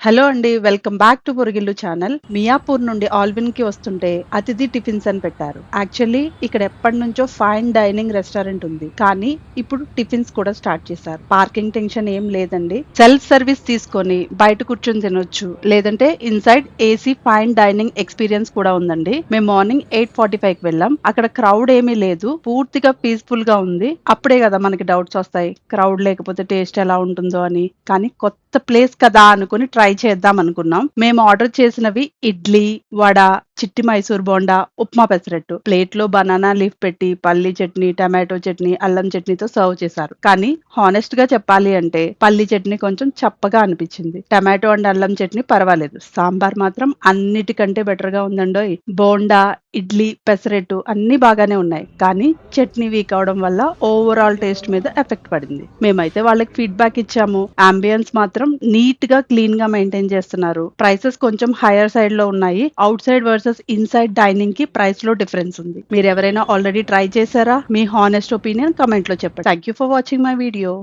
Hello అండి. Welcome back to Porugillu channel. Miyapur నుండి ఆల్విన్‌కి వస్తుంటే అతిథి టిఫిన్స్ అని పెట్టారు. యాక్చువల్లీ ఇక్కడ ఎప్పటినుంచో ఫైన్ డైనింగ్ రెస్టారెంట్ ఉంది. కానీ ఇప్పుడు టిఫిన్స్ కూడా స్టార్ట్ చేశారు. పార్కింగ్ టెన్షన్ ఏం లేదండి. సెల్ఫ్ సర్వీస్ తీసుకొని బయట కూర్చొని తినొచ్చు. లేదంటే inside AC fine dining experience కూడా ఉందండి. మేము మార్నింగ్ 8:45కి వెళ్ళాం. అక్కడ క్రౌడ్ ఏమీ లేదు. పూర్తిగా పీస్‌ఫుల్‌గా ఉంది. అప్పుడే కదా మనకి డౌట్స్ వస్తాయి. క్రౌడ్ లేకపోతే టేస్ట్ ఎలా ఉంటుందో అని. కానీ కొత్త ప్లేస్ కదా అనుకుని ట్రై చేద్దాం అనుకున్నాం. మేము ఆర్డర్ చేసినవి ఇడ్లీ, వడ, చిట్టి మైసూర్ బోండా, ఉప్మా పెసరట్టు. ప్లేట్‌లో బనానా లీఫ్ పెట్టి పల్లీ చట్నీ, టమాటో చట్నీ, అల్లం చట్నీతో సర్వ్ చేశారు. కానీ హానెస్ట్‌గా చెప్పాలి అంటే పల్లీ చట్నీ కొంచెం చప్పగా అనిపించింది. టమాటో అండ్ అల్లం చట్నీ పర్వాలేదు. సాంబార్ మాత్రం అన్నిటికంటే బెటర్‌గా ఉందండోయ్! బోండా, ఇడ్లీ, పెసరట్టు అన్నీ బాగానే ఉన్నాయి. కానీ చట్నీ వీక్ అవ్వడం వల్ల ఓవరాల్ టేస్ట్ మీద ఎఫెక్ట్ పడింది. మేమైతే వాళ్ళకి ఫీడ్‌బ్యాక్ ఇచ్చాము. యాంబియన్స్ మాత్రం నీట్‌గా, క్లీన్‌గా మెయింటైన్ చేస్తున్నారు. ప్రైసెస్ కొంచెం హైయర్ సైడ్‌లో ఉన్నాయి. ఔట్ సైడ్ వర్సెస్ ఇన్‌సైడ్ డైనింగ్‌కి ప్రైస్‌లో డిఫరెన్స్ ఉంది. మీరెవరైనా ఆల్రెడీ ట్రై చేశారా? మీ హానెస్ట్ ఒపీనియన్ కామెంట్‌లో చెప్పండి. Thank you for watching my video.